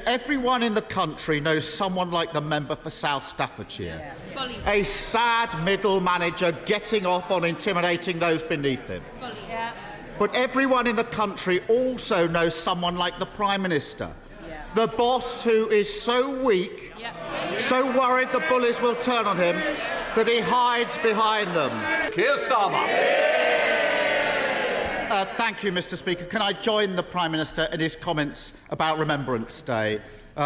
everyone in the country knows someone like the member for South Staffordshire. Bullies. A sad middle manager getting off on intimidating those beneath him. Bullies. But everyone in the country also knows someone like the Prime Minister. The boss who is so weak, so worried the bullies will turn on him, that he hides behind them. Keir Starmer. Thank you, Mr. Speaker. Can I join the Prime Minister in his comments about Remembrance Day?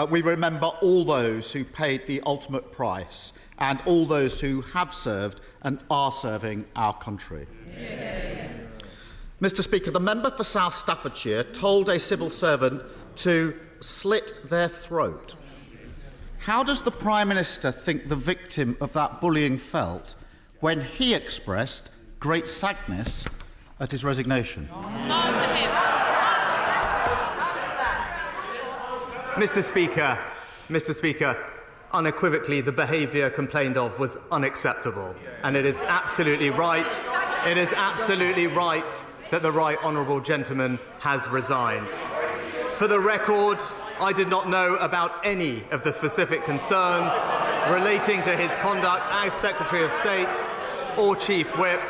We remember all those who paid the ultimate price and all those who have served and are serving our country. Mr. Speaker, the member for South Staffordshire told a civil servant to slit their throat. How does the Prime Minister think the victim of that bullying felt when he expressed great sadness at his resignation? Mr. Speaker, unequivocally the behaviour complained of was unacceptable, and it is absolutely right. It is absolutely right that the right honourable gentleman has resigned. For the record, I did not know about any of the specific concerns relating to his conduct as Secretary of State or Chief Whip,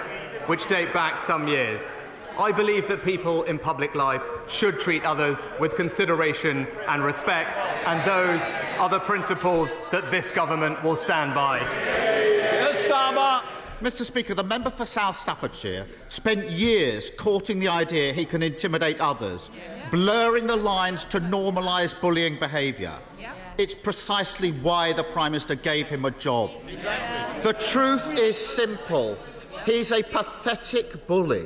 which date back some years. I believe that people in public life should treat others with consideration and respect, and those are the principles that this government will stand by. Mr. Speaker, the member for South Staffordshire spent years courting the idea he can intimidate others, blurring the lines to normalise bullying behaviour. It's precisely why the Prime Minister gave him a job. The truth is simple. He's a pathetic bully.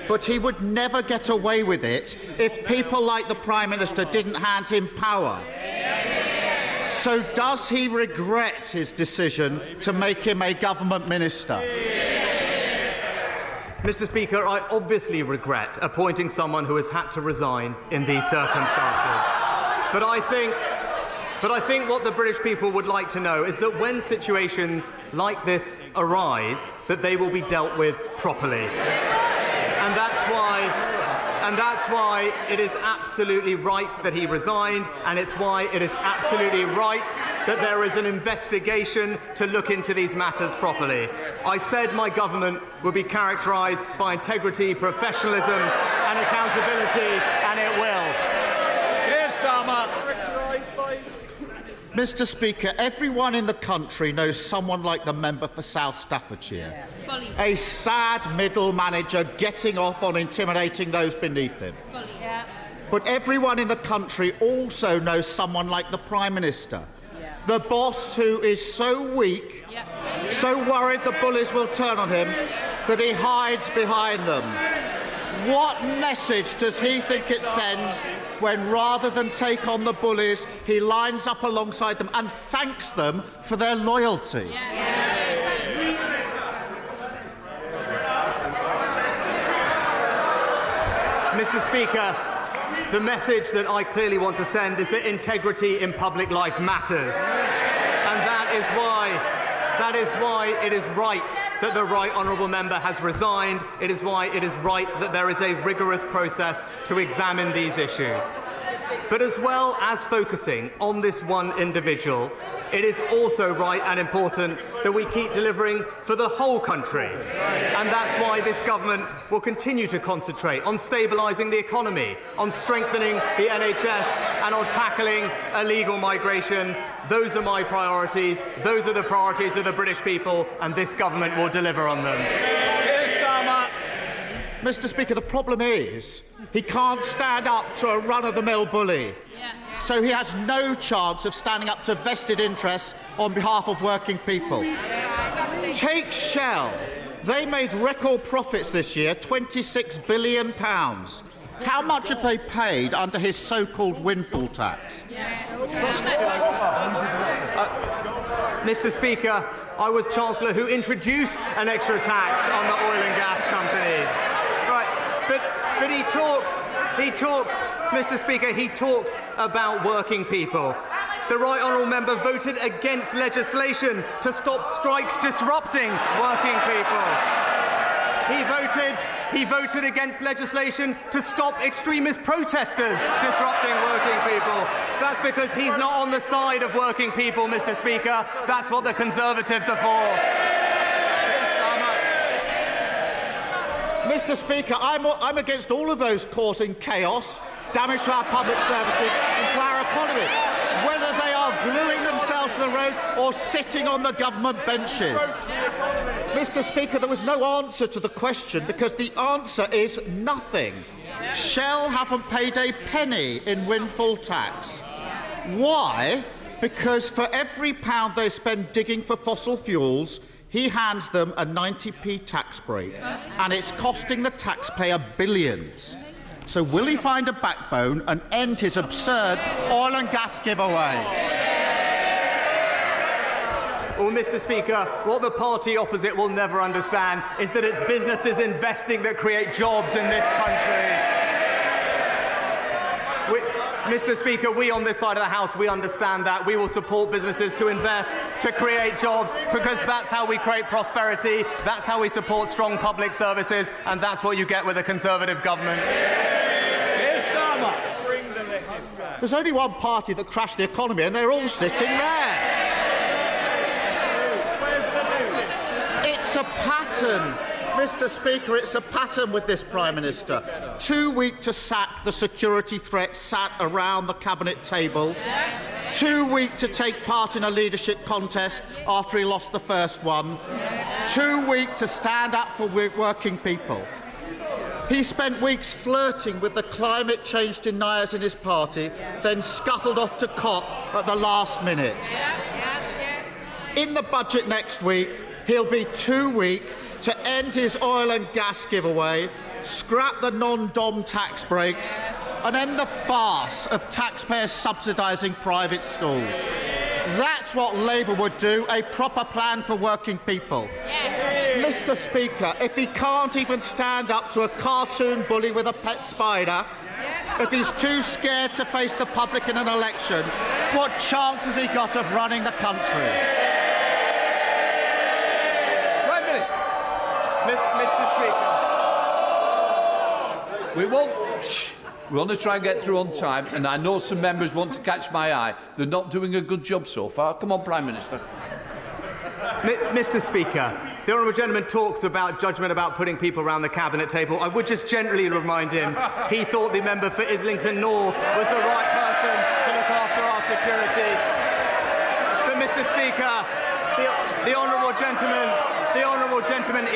But he would never get away with it if people like the Prime Minister didn't hand him power. So does he regret his decision to make him a government minister? Mr. Speaker, I obviously regret appointing someone who has had to resign in these circumstances. But I think what the British people would like to know is that when situations like this arise, that they will be dealt with properly. And that's why it is absolutely right that he resigned, and it's why it is absolutely right that there is an investigation to look into these matters properly. I said my government would be characterised by integrity, professionalism and accountability, and it will. Keir Starmer. Mr. Speaker, everyone in the country knows someone like the member for South Staffordshire. A sad middle manager getting off on intimidating those beneath him. But everyone in the country also knows someone like the Prime Minister. The boss who is so weak, so worried the bullies will turn on him, that he hides behind them. What message does he think it sends when, rather than take on the bullies, he lines up alongside them and thanks them for their loyalty? Mr. Speaker, the message that I clearly want to send is that integrity in public life matters. And that is why it is right that the right honourable member has resigned. It is why it is right that there is a rigorous process to examine these issues. But as well as focusing on this one individual, it is also right and important that we keep delivering for the whole country. And that's why this government will continue to concentrate on stabilising the economy, on strengthening the NHS and on tackling illegal migration. Those are my priorities. Those are the priorities of the British people, and this government will deliver on them. Mr. Speaker, the problem is he can't stand up to a run-of-the-mill bully. So he has no chance of standing up to vested interests on behalf of working people. Take Shell. They made record profits this year, £26 billion. How much have they paid under his so-called windfall tax? Mr. Speaker, I was Chancellor who introduced an extra tax on the oil and gas companies. Right, but he talks, Mr. Speaker, he talks about working people. The right honourable member voted against legislation to stop strikes disrupting working people. He voted against legislation to stop extremist protesters disrupting working people. That's because he's not on the side of working people, Mr. Speaker. That's what the Conservatives are for. Mr. Speaker, I'm against all of those causing chaos, damage to our public services and to our economy, whether they are gluing themselves to the road or sitting on the government benches. Mr. Speaker, there was no answer to the question because the answer is nothing. Shell haven't paid a penny in windfall tax. Why? Because for every £1 they spend digging for fossil fuels, he hands them a 90p tax break, and it's costing the taxpayer billions. So will he find a backbone and end his absurd oil and gas giveaway? Well, Mr. Speaker, what the party opposite will never understand is that it's businesses investing that create jobs in this country. Mr. Speaker, we on this side of the House, we understand that. We will support businesses to invest, to create jobs, because that's how we create prosperity, that's how we support strong public services, and that's what you get with a Conservative government. There's only one party that crashed the economy, and they're all sitting there. It's a pattern. Mr. Speaker, it's a pattern with this Prime Minister. Too weak to sack the security threat sat around the Cabinet table. Too weak to take part in a leadership contest after he lost the first one. Too weak to stand up for working people. He spent weeks flirting with the climate change deniers in his party, then scuttled off to COP at the last minute. In the budget next week, he'll be too weak to end his oil and gas giveaway, scrap the non-dom tax breaks, and end the farce of taxpayers subsidising private schools. That's what Labour would do, a proper plan for working people. Mr. Speaker, if he can't even stand up to a cartoon bully with a pet spider, if he's too scared to face the public in an election, what chance has he got of running the country? Mr. Speaker. We won't. We want to try and get through on time, and I know some members want to catch my eye. They're not doing a good job so far. Come on, Prime Minister. Mr. Speaker, the honourable gentleman talks about judgment about putting people around the Cabinet table. I would just gently remind him he thought the member for Islington North was the right person to look after our security. But, Mr. Speaker, the honourable gentleman,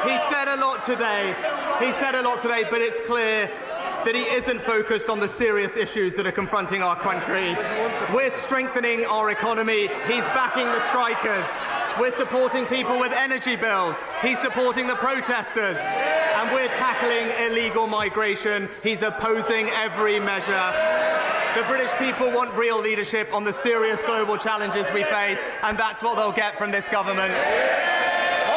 he said a lot today. He said a lot today, but it's clear that he isn't focused on the serious issues that are confronting our country. We're strengthening our economy. He's backing the strikers. We're supporting people with energy bills. He's supporting the protesters. And we're tackling illegal migration. He's opposing every measure. The British people want real leadership on the serious global challenges we face, and that's what they'll get from this government.